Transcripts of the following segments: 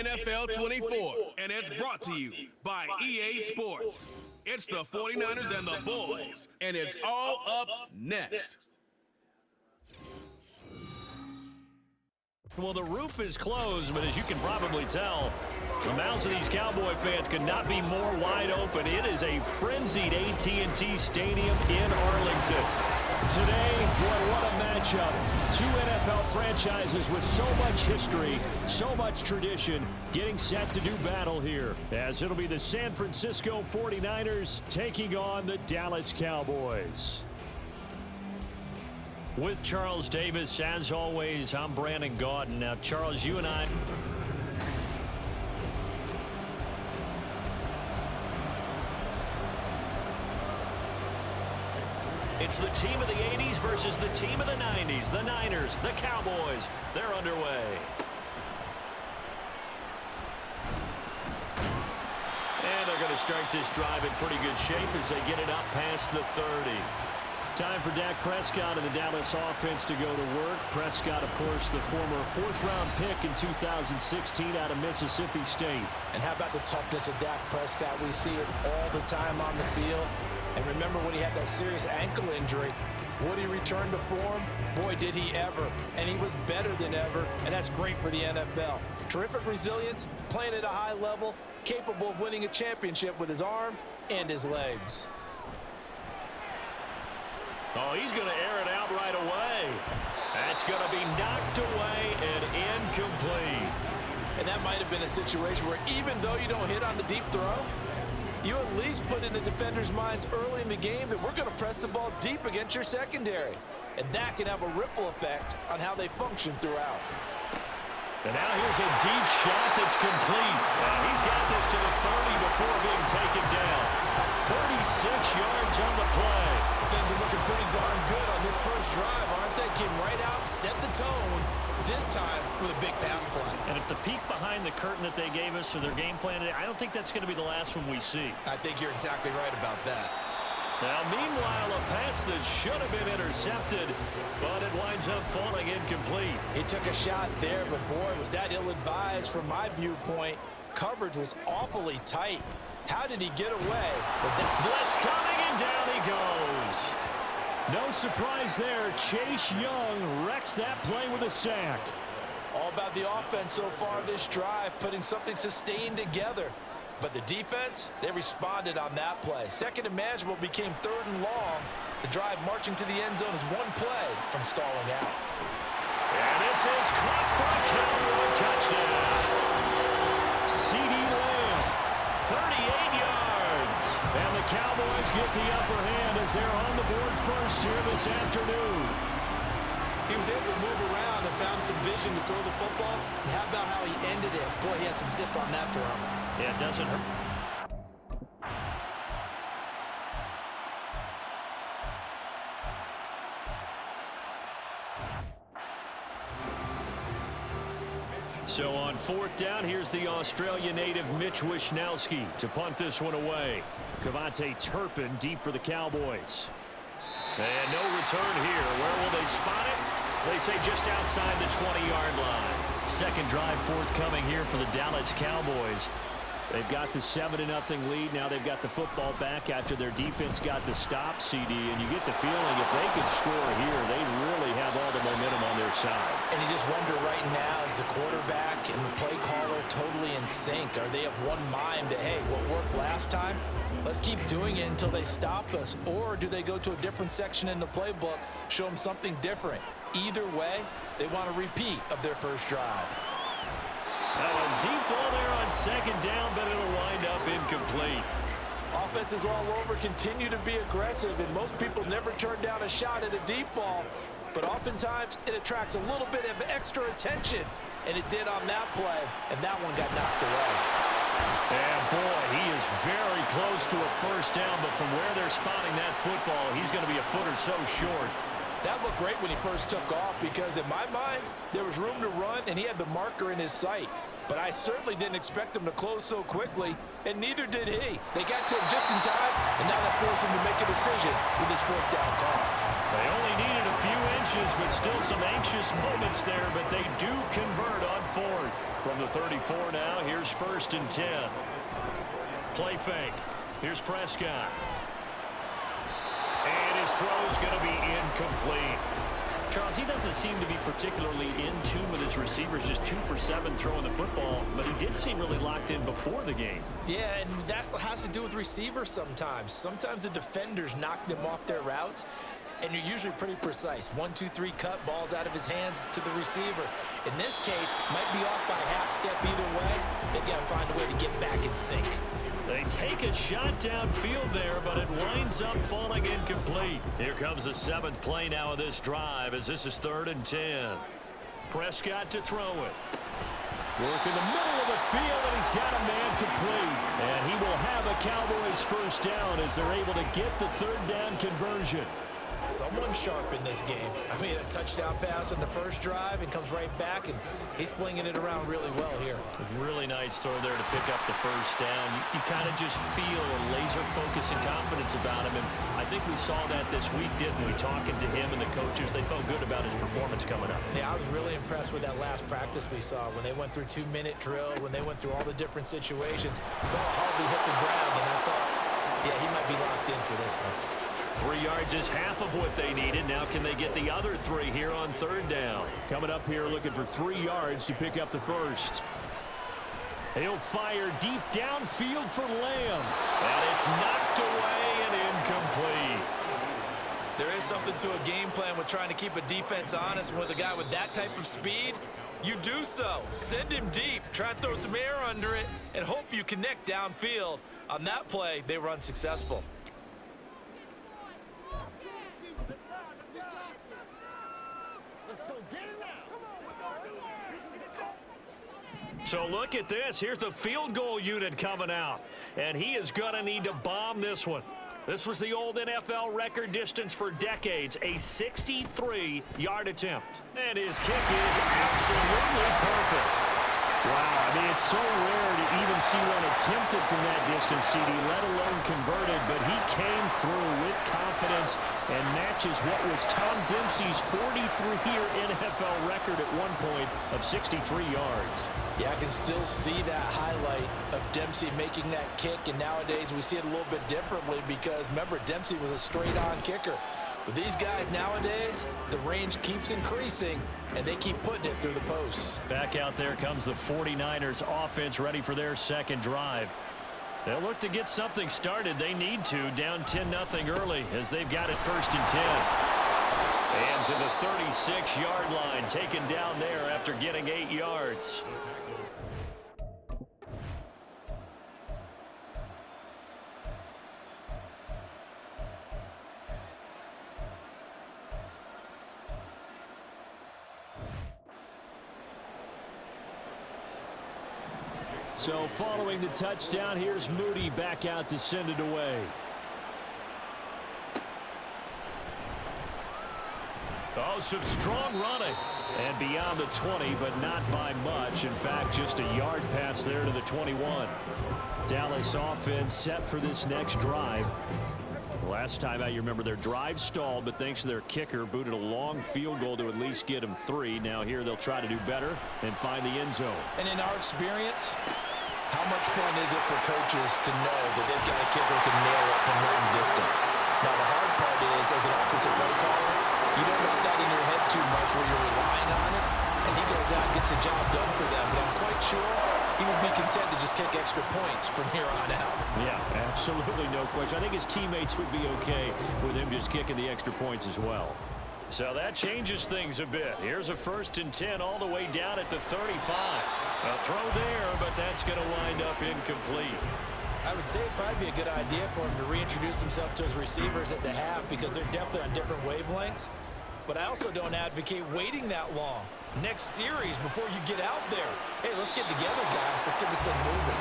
NFL 24, and it's brought to you by EA Sports. It's the 49ers and the boys, and it's all up next. Well, the roof is closed, but as you can probably tell, the mouths of these Cowboy fans could not be more wide open. It is a frenzied AT&T Stadium in Arlington. Today, boy, what a matchup. Two NFL franchises with so much history, so much tradition, getting set to do battle here. As it'll be the San Francisco 49ers taking on the Dallas Cowboys. With Charles Davis, as always, I'm Brandon Gaudin. Now, Charles, you and I... It's the team of the 80s versus the team of the 90s. The Niners, the Cowboys, they're underway. And they're going to start this drive in pretty good shape as they get it up past the 30. Time for Dak Prescott and the Dallas offense to go to work. Prescott, of course, the former fourth-round pick in 2016 out of Mississippi State. And how about the toughness of Dak Prescott? We see it all the time on the field. And remember when he had that serious ankle injury, would he return to form? Boy, did he ever. And he was better than ever, and that's great for the NFL. Terrific resilience, playing at a high level, capable of winning a championship with his arm and his legs. Oh, he's going to air it out right away. That's going to be knocked away and incomplete. And that might have been a situation where even though you don't hit on the deep throw, you at least put in the defenders' minds early in the game that we're going to press the ball deep against your secondary. And that can have a ripple effect on how they function throughout. And now here's a deep shot that's complete. And he's got this to the 30 before being taken down. 36 yards on the play. Things are looking pretty darn good on this first drive, aren't they? Came right out, set the tone, this time with a big pass play. And if the peek behind the curtain that they gave us or their game plan today, I don't think that's going to be the last one we see. I think you're exactly right about that. Now, meanwhile, a pass that should have been intercepted, but it winds up falling incomplete. He took a shot there, but boy, was that ill-advised from my viewpoint. Coverage was awfully tight. How did he get away with that? Blitz coming, and down he goes. No surprise there. Chase Young wrecks that play with a sack. All about the offense so far this drive, putting something sustained together. But the defense, they responded on that play. Second and manageable became third and long. The drive marching to the end zone is one play from stalling out. And this is caught for a Cowboy touchdown. CD Lamb, 38 yards. And the Cowboys get the upper hand as they're on the board first here this afternoon. He was able to move around and found some vision to throw the football. And how about how he ended it? Boy, he had some zip on that throw. Yeah, it doesn't hurt. So on fourth down, here's the Australia native Mitch Wishnowsky to punt this one away. Cavante Turpin deep for the Cowboys. And no return here. Where will they spot it? They say just outside the 20-yard line. Second drive forthcoming here for the Dallas Cowboys. They've got the 7-0 lead. Now they've got the football back after their defense got the stop, CD. And you get the feeling if they could score here, they'd really have all the momentum on their side. And you just wonder right now, is the quarterback and the play caller totally in sync? Are they of one mind that, hey, what worked last time, let's keep doing it until they stop us? Or do they go to a different section in the playbook, show them something different? Either way, they want a repeat of their first drive. A deep ball there on second down, but it'll wind up incomplete. Offenses all over continue to be aggressive, and most people never turn down a shot at a deep ball. But oftentimes, it attracts a little bit of extra attention, and it did on that play, and that one got knocked away. And boy, he is very close to a first down, but from where they're spotting that football, he's going to be a foot or so short. That looked great when he first took off because, in my mind, there was room to run, and he had the marker in his sight. But I certainly didn't expect him to close so quickly, and neither did he. They got to him just in time, and now that forced him to make a decision with his fourth down call. They only needed a few inches. inches, but still some anxious moments there, but they do convert on fourth. From the 34 now, here's 1st and 10. Play fake. Here's Prescott. And his throw's going to be incomplete. Charles, he doesn't seem to be particularly in tune with his receivers, just 2 for 7 throwing the football, but he did seem really locked in before the game. Yeah, and that has to do with receivers sometimes. Sometimes the defenders knock them off their routes, and you're usually pretty precise. 1, 2, 3 cut, balls out of his hands to the receiver. In this case, might be off by a half step either way. They've got to find a way to get back in sync. They take a shot downfield there, but it winds up falling incomplete. Here comes the 7th play now of this drive as this is 3rd and 10. Prescott to throw it. Work in the middle of the field, and he's got a man complete. And he will have a Cowboys first down as they're able to get the 3rd down conversion. Someone's sharp in this game. I mean, a touchdown pass on the first drive and comes right back, and he's flinging it around really well here. Really nice throw there to pick up the first down. You kind of just feel a laser focus and confidence about him, and I think we saw that this week, didn't we? Talking to him and the coaches, they felt good about his performance coming up. Yeah, I was really impressed with that last practice we saw when they went through 2-minute drill, when they went through all the different situations. Ball hardly hit the ground, and I thought, yeah, he might be locked in for this one. 3 yards is half of what they needed. Now can they get the other 3 here on 3rd down? Coming up here looking for 3 yards to pick up the first. He'll fire deep downfield for Lamb. And it's knocked away and incomplete. There is something to a game plan with trying to keep a defense honest. With a guy with that type of speed, you do so. Send him deep, try and throw some air under it, and hope you connect downfield. On that play, they were unsuccessful. So look at this. Here's the field goal unit coming out. And he is going to need to bomb this one. This was the old NFL record distance for decades, a 63-yard attempt. And his kick is absolutely perfect. Wow, I mean, it's so rare to even see one attempted from that distance, CD, let alone converted, but he came through with confidence and matches what was Tom Dempsey's 43-year NFL record at one point of 63 yards. Yeah, I can still see that highlight of Dempsey making that kick, and nowadays we see it a little bit differently because, remember, Dempsey was a straight-on kicker. But these guys nowadays, the range keeps increasing, and they keep putting it through the posts. Back out there comes the 49ers offense ready for their second drive. They'll look to get something started. They need to, down 10-0 early as they've got it 1st and 10. And to the 36-yard line, taken down there after getting 8 yards. So following the touchdown, here's Moody back out to send it away. Oh, some strong running. And beyond the 20, but not by much. In fact, just a yard pass there to the 21. Dallas offense set for this next drive. Last time out, you remember their drive stalled, but thanks to their kicker, booted a long field goal to at least get them 3. Now here they'll try to do better and find the end zone. And in our experience, how much fun is it for coaches to know that they've got a kicker who can nail it from long distance? Now, the hard part is, as an offensive play caller, you don't want that in your head too much where you're relying on it, and he goes out and gets the job done for them. But I'm quite sure he would be content to just kick extra points from here on out. Yeah, absolutely no question. I think his teammates would be okay with him just kicking the extra points as well. So that changes things a bit. Here's a 1st and 10 all the way down at the 35. A throw there, but that's going to wind up incomplete. I would say it'd probably be a good idea for him to reintroduce himself to his receivers at the half because they're definitely on different wavelengths. But I also don't advocate waiting that long. Next series before you get out there. Hey, let's get together, guys. Let's get this thing moving.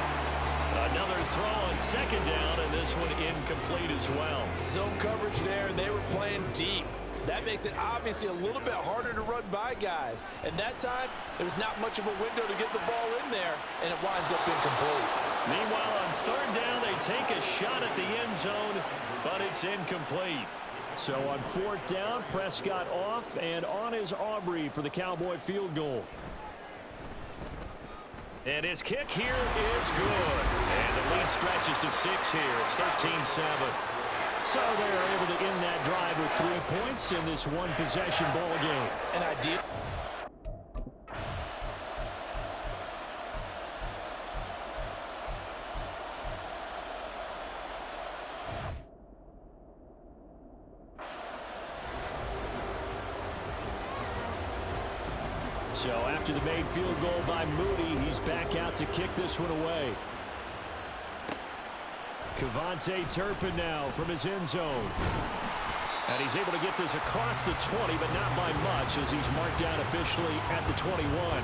Another throw on 2nd down, and this one incomplete as well. Zone coverage there, and they were playing deep. That makes it obviously a little bit harder to run by guys. And that time, there was not much of a window to get the ball in there, and it winds up incomplete. Meanwhile, on 3rd down, they take a shot at the end zone, but it's incomplete. So on 4th down, Prescott off, and on is Aubrey for the Cowboy field goal. And his kick here is good. And the lead stretches to 6 here. It's 13-7. So they're able to end that drive with 3 points in this one-possession ball game. An idea. So after the made field goal by Moody, he's back out to kick this one away. Cavante Turpin now from his end zone. And he's able to get this across the 20, but not by much as he's marked down officially at the 21.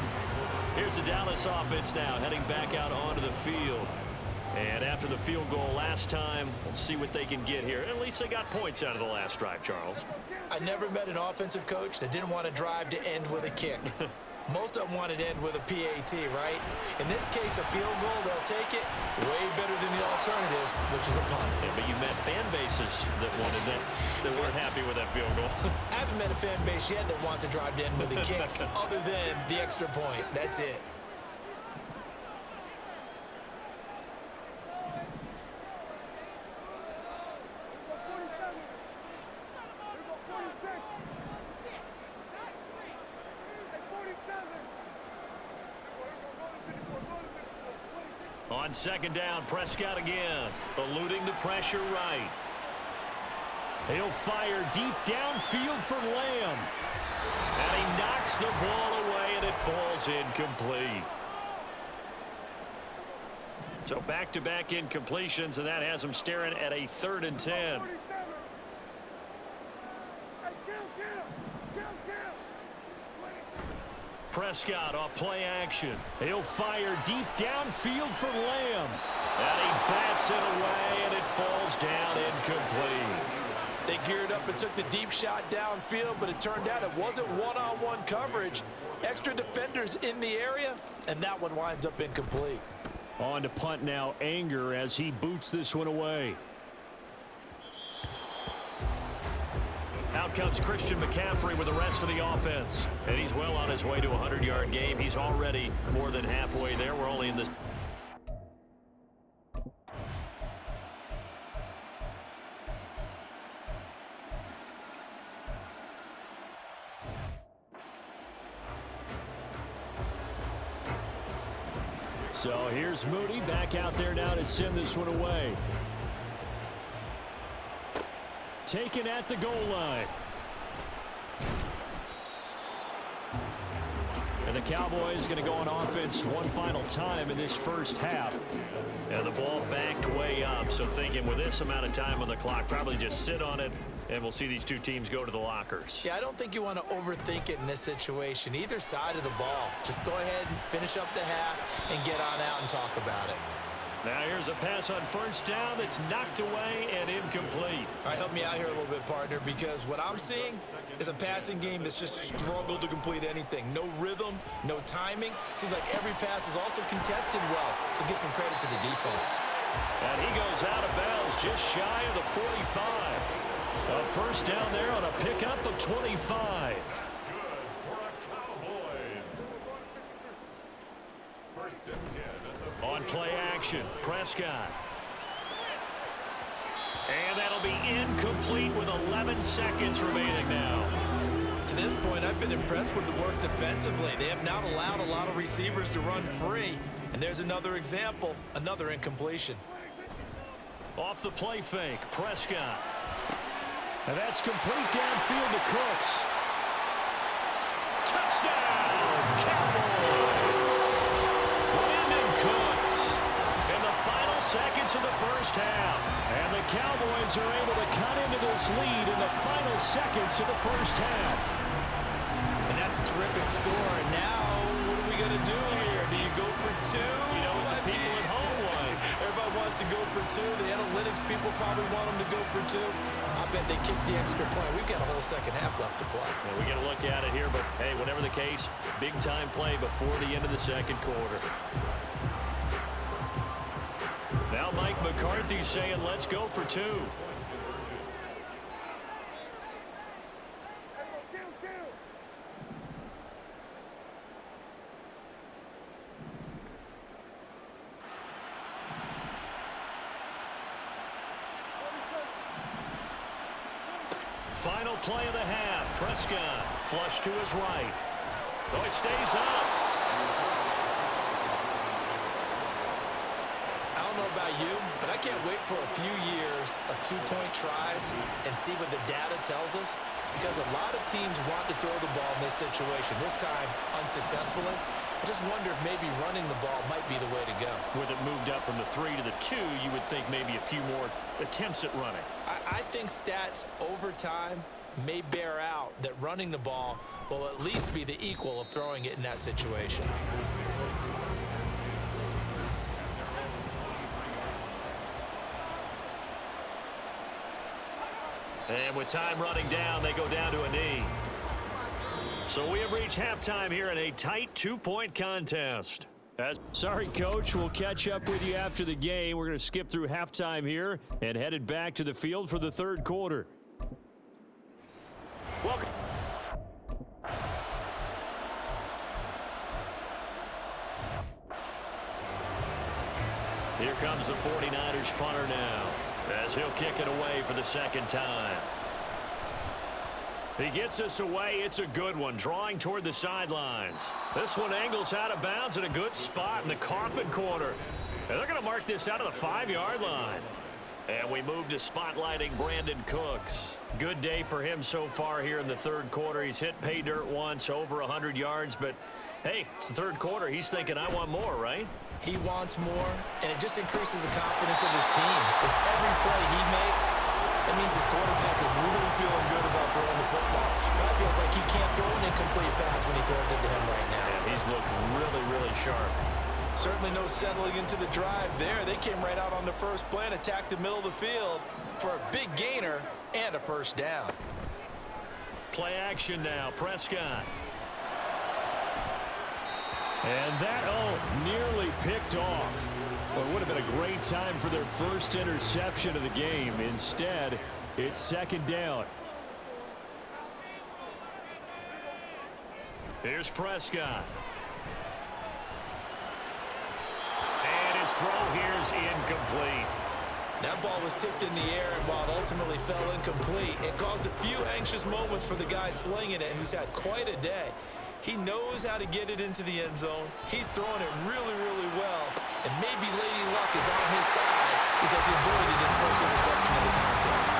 Here's the Dallas offense now heading back out onto the field. And after the field goal last time, we'll see what they can get here. At least they got points out of the last drive, Charles. I never met an offensive coach that didn't want to drive to end with a kick. Most of them wanted to end with a PAT, right? In this case, a field goal, they'll take it way better than the alternative, which is a punt. Yeah, but you met fan bases that wanted that weren't happy with that field goal. I haven't met a fan base yet that wants to drive to end with a kick other than the extra point. That's it. On 2nd down, Prescott again, eluding the pressure right. He'll fire deep downfield for Lamb. And he knocks the ball away, and it falls incomplete. So back-to-back incompletions, and that has him staring at a 3rd and 10. Prescott off play action. He'll fire deep downfield for Lamb. And he bats it away, and it falls down incomplete. They geared up and took the deep shot downfield, but it turned out it wasn't one-on-one coverage. Extra defenders in the area, and that one winds up incomplete. On to punt now, Anger, as he boots this one away. Out comes Christian McCaffrey with the rest of the offense. And he's well on his way to a 100-yard game. He's already more than halfway there. We're only in this. So here's Moody back out there now to send this one away. Taken at the goal line. And the Cowboys going to go on offense one final time in this first half. And the ball backed way up. So thinking with this amount of time on the clock, probably just sit on it, and we'll see these two teams go to the lockers. Yeah, I don't think you want to overthink it in this situation. Either side of the ball. Just go ahead and finish up the half and get on out and talk about it. Now here's a pass on 1st down that's knocked away and incomplete. All right, help me out here a little bit, partner, because what I'm seeing is a passing game that's just struggled to complete anything. No rhythm, no timing. Seems like every pass is also contested well, so give some credit to the defense. And he goes out of bounds just shy of the 45. A 1st down there on a pickup of 25. On play action, Prescott. And that'll be incomplete with 11 seconds remaining now. To this point, I've been impressed with the work defensively. They have not allowed a lot of receivers to run free. And there's another example, another incompletion. Off the play fake, Prescott. And that's complete downfield to Cooks. Touchdown, Cowboys! Brandon Cooks in the final seconds of the first half. And the Cowboys are able to cut into this lead in the final seconds of the first half. And that's a terrific score. And now, what are we going to do here? Do you go for two? You know what the people at home want. Everybody wants to go for two. The analytics people probably want them to go for two. I bet they kicked the extra point. We've got a whole second half left to play. Yeah, we got to look at it here, but hey, whatever the case, big-time play before the end of the second quarter. Now Mike McCarthy saying, let's go for two. Final play of the half. Prescott flush to his right. Oh, it stays up. I don't know about you, but I can't wait for a few years of two-point tries and see what the data tells us, because a lot of teams want to throw the ball in this situation, this time unsuccessfully. I just wonder if maybe running the ball might be the way to go. With it moved up from the 3 to the 2, you would think maybe a few more attempts at running. I think stats over time may bear out that running the ball will at least be the equal of throwing it in that situation. And with time running down, they go down to a knee. So we have reached halftime here in a tight 2-point contest. Sorry, Coach. We'll catch up with you after the game. We're going to skip through halftime here and headed back to the field for the third quarter. Welcome. Here comes the 49ers punter now, as he'll kick it away for the second time. He gets us away. It's a good one, drawing toward the sidelines. This one angles out of bounds in a good spot in the coffin corner. And they're going to mark this out of the 5-yard line. And we move to spotlighting Brandon Cooks. Good day for him so far here in the third quarter. He's hit pay dirt once, over 100 yards. But, hey, it's the third quarter. He's thinking, I want more, right? He wants more, and it just increases the confidence of his team, because every play he makes, that means his quarterback is really feeling good about throwing the football. But it feels like he can't throw an incomplete pass when he throws it to him right now. Yeah, he's looked really, really sharp. Certainly no settling into the drive there. They came right out on the first play and attacked the middle of the field for a big gainer and a first down. Play action now, Prescott. And that, nearly picked off. Well, it would have been a great time for their first interception of the game. Instead, it's second down. Here's Prescott. And his throw here's incomplete. That ball was tipped in the air, and while it ultimately fell incomplete, it caused a few anxious moments for the guy slinging it, who's had quite a day. He knows how to get it into the end zone. He's throwing it really, really well. And maybe Lady Luck is on his side because he avoided his first interception of the contest.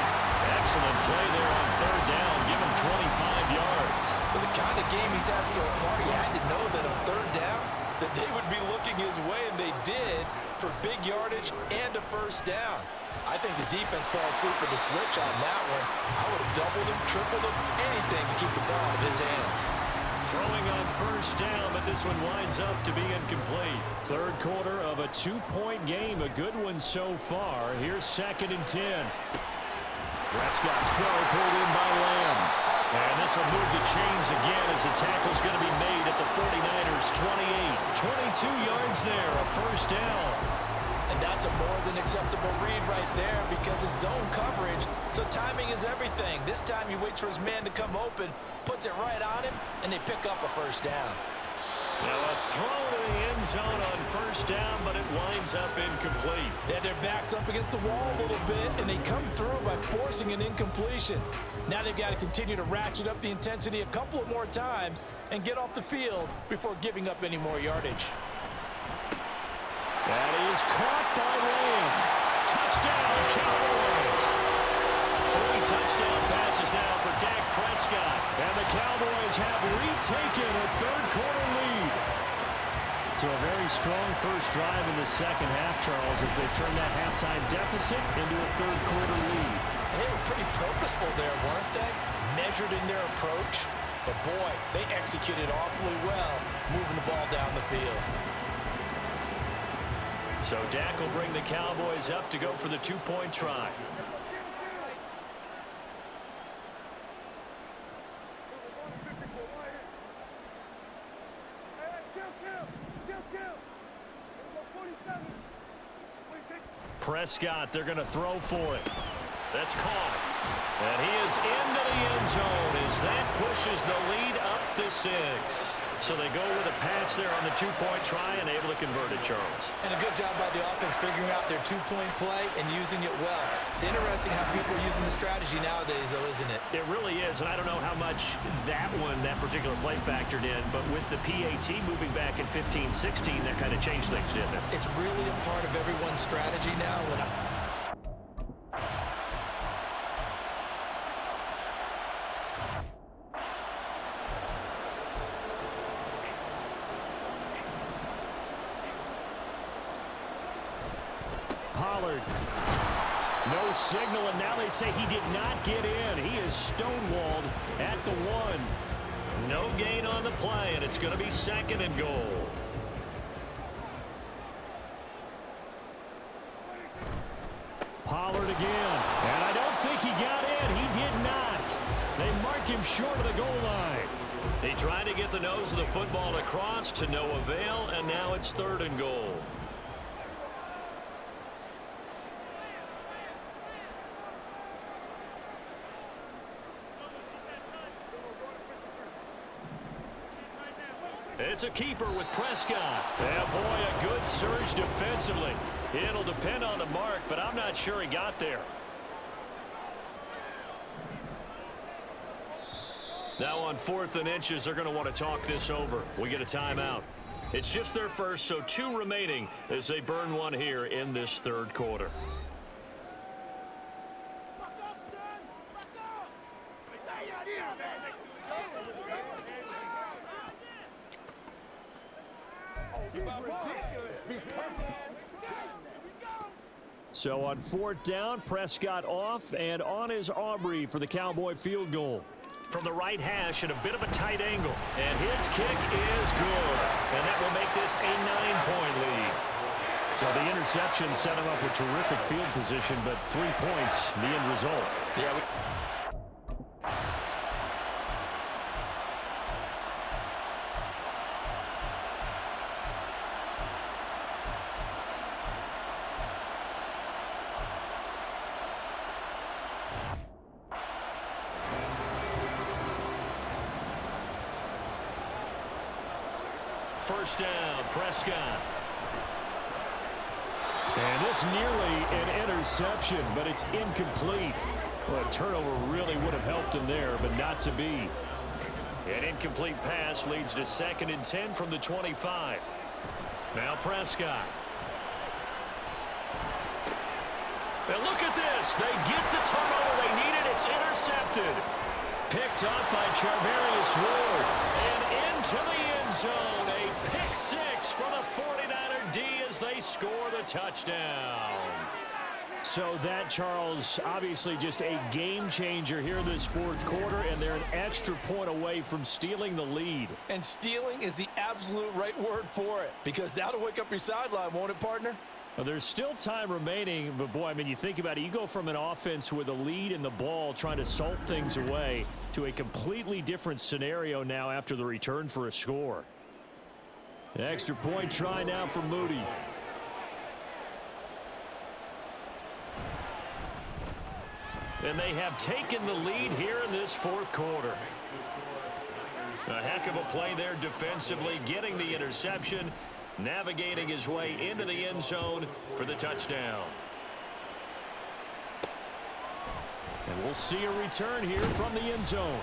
Excellent play there on third down. Give him 25 yards. With the kind of game he's had so far, you had to know that on third down that they would be looking his way, and they did, for big yardage and a first down. I think the defense fell asleep with the switch on that one. I would have doubled him, tripled him, anything to keep the ball out of his hands. Throwing on first down, but this one winds up to be incomplete. Third quarter of a 2-point game, a good one so far. Here's 2nd and 10. Prescott's throw pulled in by Lamb. And this will move the chains again as the tackle's going to be made at the 49ers 28. 22 yards there, a first down. And that's a more than acceptable read right there because it's zone coverage, so timing is everything. This time he waits for his man to come open, puts it right on him, and they pick up a first down. Now a throw to the end zone on first down, but it winds up incomplete. Yeah, their back's up against the wall a little bit, and they come through by forcing an incompletion. Now they've got to continue to ratchet up the intensity a couple of more times and get off the field before giving up any more yardage. That is caught by Lamb. Touchdown, Cowboys. 3 touchdown passes now for Dak Prescott. And the Cowboys have retaken a third-quarter lead. So a very strong first drive in the second half, Charles, as they turn that halftime deficit into a third-quarter lead. And they were pretty purposeful there, weren't they? Measured in their approach. But, boy, they executed awfully well, moving the ball down the field. So Dak will bring the Cowboys up to go for the 2-point try. Prescott, they're going to throw for it. That's caught. And he is into the end zone as that pushes the lead up to 6. So they go with a pass there on the two-point try and able to convert it, Charles. And a good job by the offense figuring out their two-point play and using it well. It's interesting how people are using the strategy nowadays, though, isn't it? It really is, and I don't know how much that particular play factored in, but with the PAT moving back in 15-16, that kind of changed things, didn't it? It's really a part of everyone's strategy now. Pollard. No signal, and now they say he did not get in. He is stonewalled at the 1. No gain on the play, and it's going to be 2nd and goal. Pollard again, and I don't think he got in. He did not. They mark him short of the goal line. He tried to get the nose of the football across to no avail, and now it's 3rd and goal. It's a keeper with Prescott. And boy, a good surge defensively. It'll depend on the mark, but I'm not sure he got there. Now on 4th and inches, they're going to want to talk this over. We get a timeout. It's just their first, so 2 remaining as they burn one here in this 3rd quarter. So on 4th down, Prescott off, and on is Aubrey for the Cowboy field goal. From the right hash at a bit of a tight angle. And his kick is good. And that will make this a 9-point lead. So the interception set him up with terrific field position, but 3 points, the end result. Yeah, First down, Prescott. And it's nearly an interception, but it's incomplete. Well, a turnover really would have helped him there, but not to be. An incomplete pass leads to 2nd and 10 from the 25. Now Prescott. And look at this. They get the turnover they needed. It's intercepted. Picked up by Charvarius Ward. And into the end zone. A pick 6 for the 49er D as they score the touchdown. So that, Charles, obviously just a game changer here this 4th quarter, and they're an extra point away from stealing the lead. and stealing is the absolute right word for it, because that'll wake up your sideline, won't it, partner? Well, there's still time remaining, but boy, I mean, you think about it, you go from an offense with a lead in the ball trying to salt things away to a completely different scenario now after the return for a score. The extra point try now for Moody. And they have taken the lead here in this 4th quarter. A heck of a play there defensively, getting the interception, navigating his way into the end zone for the touchdown. And we'll see a return here from the end zone.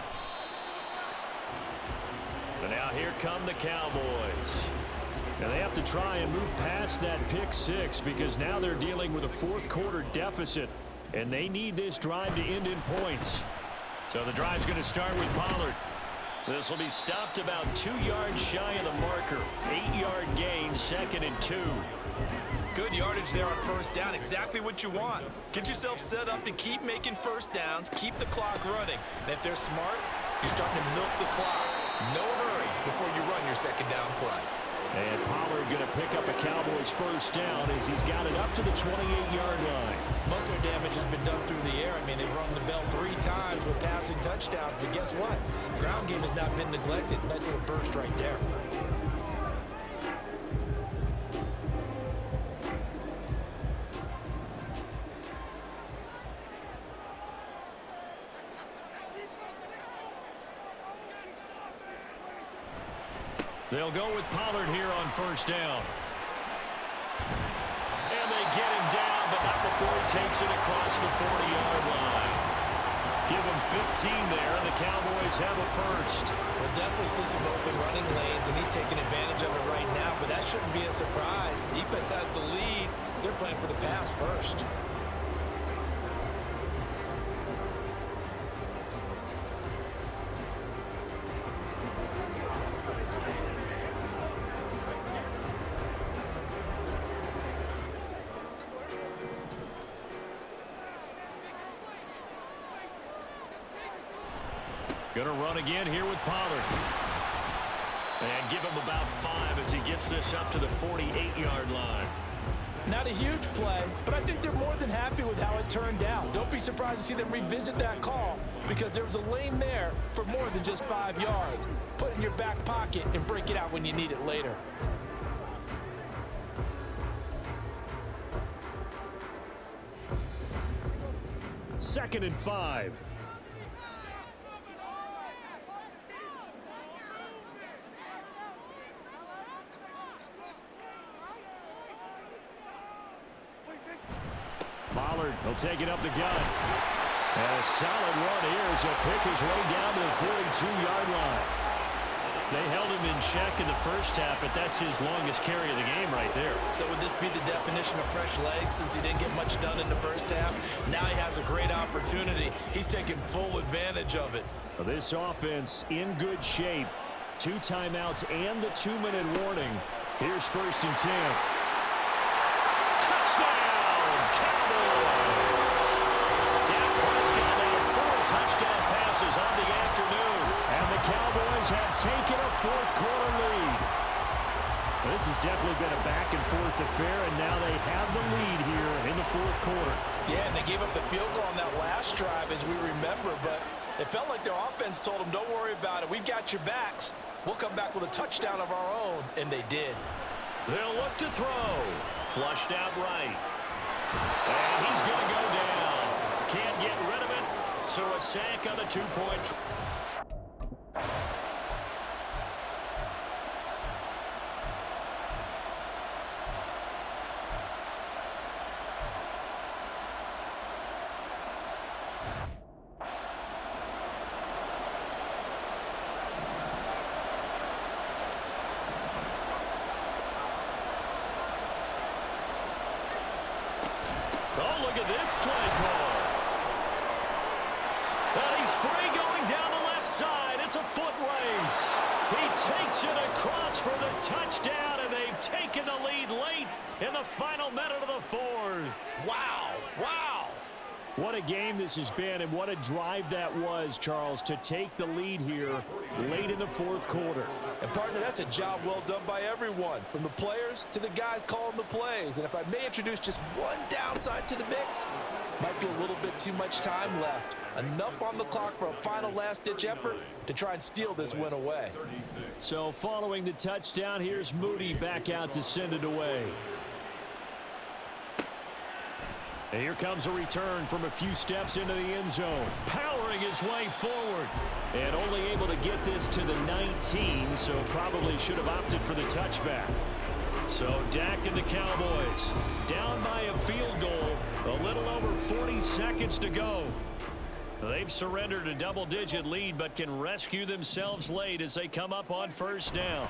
And now here come the Cowboys. And they have to try and move past that pick 6 because now they're dealing with a 4th quarter deficit. And they need this drive to end in points. So the drive's going to start with Pollard. This will be stopped about 2 yards shy of the marker. 8-yard gain, 2nd and 2. Good yardage there on first down. Exactly what you want. Get yourself set up to keep making first downs, keep the clock running. And if they're smart, you're starting to milk the clock. No hurry before you run your second down play. And Pollard going to pick up a Cowboys first down as he's got it up to the 28-yard line. Muscle damage has been done through the air. I mean, they've rung the bell 3 times with passing touchdowns, but guess what? Ground game has not been neglected. Nice little burst right there. They'll go with Pollard here on first down. And they get him down, but not before he takes it across the 40-yard line. Give him 15 there, and the Cowboys have a first. We'll definitely see some open running lanes, and he's taking advantage of it right now, but that shouldn't be a surprise. Defense has the lead. They're playing for the pass first. Going to run again here with Pollard. And give him about 5 as he gets this up to the 48-yard line. Not a huge play, but I think they're more than happy with how it turned out. Don't be surprised to see them revisit that call because there was a lane there for more than just 5 yards. Put it in your back pocket and break it out when you need it later. Second and 5. Pollard will take it up the gut. And a solid run here as he'll pick his way down to the 42-yard line. They held him in check in the first half, but that's his longest carry of the game right there. So would this be the definition of fresh legs since he didn't get much done in the first half? Now he has a great opportunity. He's taking full advantage of it. Well, this offense in good shape. 2 timeouts and the 2-minute warning. Here's first and 10. Touchdown! Cowboys! Dak Prescott now 4 touchdown passes on the afternoon. And the Cowboys have taken a fourth-quarter lead. This has definitely been a back-and-forth affair, and now they have the lead here in the fourth quarter. Yeah, and they gave up the field goal on that last drive, as we remember, but it felt like their offense told them, don't worry about it. We've got your backs. We'll come back with a touchdown of our own, and they did. They'll look to throw. Flushed out right. And he's going to go down. Can't get rid of it, so a sack on the 2-point try. Oh, look at this play call. And he's free going down the left side. It's a foot race. He takes it across for the touchdown, and they've taken the lead late in the final minute of the fourth. Wow, wow. What a game this has been, and what a drive that was, Charles, to take the lead here late in the fourth quarter. And, partner, that's a job well done by everyone, from the players to the guys calling the plays. And if I may introduce just one downside to the mix, might be a little bit too much time left. Enough on the clock for a final last-ditch effort to try and steal this win away. So following the touchdown, here's Moody back out to send it away. And here comes a return from a few steps into the end zone. Powering his way forward. And only able to get this to the 19, so probably should have opted for the touchback. So Dak and the Cowboys down by a field goal. A little over 40 seconds to go. They've surrendered a double-digit lead, but can rescue themselves late as they come up on first down.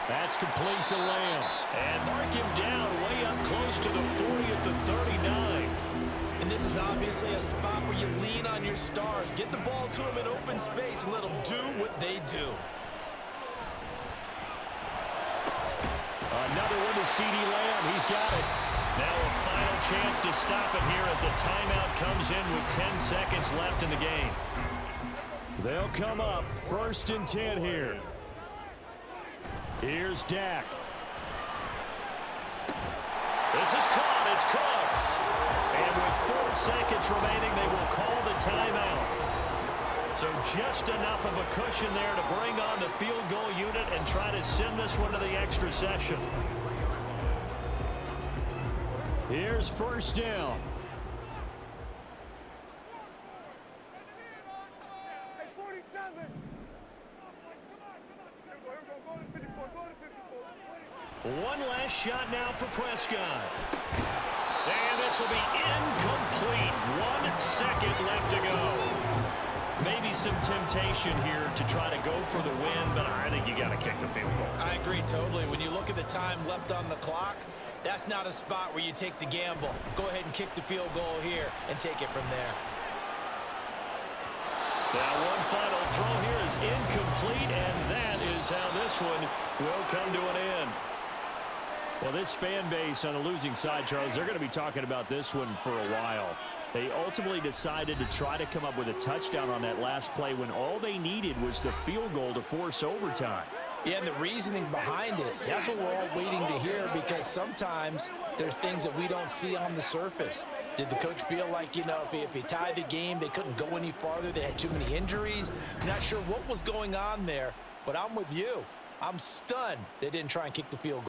That's complete to Lamb. And mark him down way up close to the 40 at the 39. And this is obviously a spot where you lean on your stars. Get the ball to him in open space and let them do what they do. Another one to CeeDee Lamb. He's got it. Now a final chance to stop it here as a timeout comes in with 10 seconds left in the game. They'll come up first and 10 here. Here's Dak. This is caught. It's Cooks. And with 4 seconds remaining, they will call the timeout. So just enough of a cushion there to bring on the field goal unit and try to send this one to the extra session. Here's first down. One last shot now for Prescott. And this will be incomplete. 1 second left to go. Maybe some temptation here to try to go for the win, but I think you got to kick the field goal. I agree totally. When you look at the time left on the clock, that's not a spot where you take the gamble. Go ahead and kick the field goal here and take it from there. Now one final throw here is incomplete, and that is how this one will come to an end. Well, this fan base on the losing side, Charles, they're going to be talking about this one for a while. They ultimately decided to try to come up with a touchdown on that last play when all they needed was the field goal to force overtime. Yeah, and the reasoning behind it, that's what we're all waiting to hear, because sometimes there's things that we don't see on the surface. Did the coach feel like, you know, if he tied the game, they couldn't go any farther, they had too many injuries? I'm not sure what was going on there, but I'm with you. I'm stunned they didn't try and kick the field goal.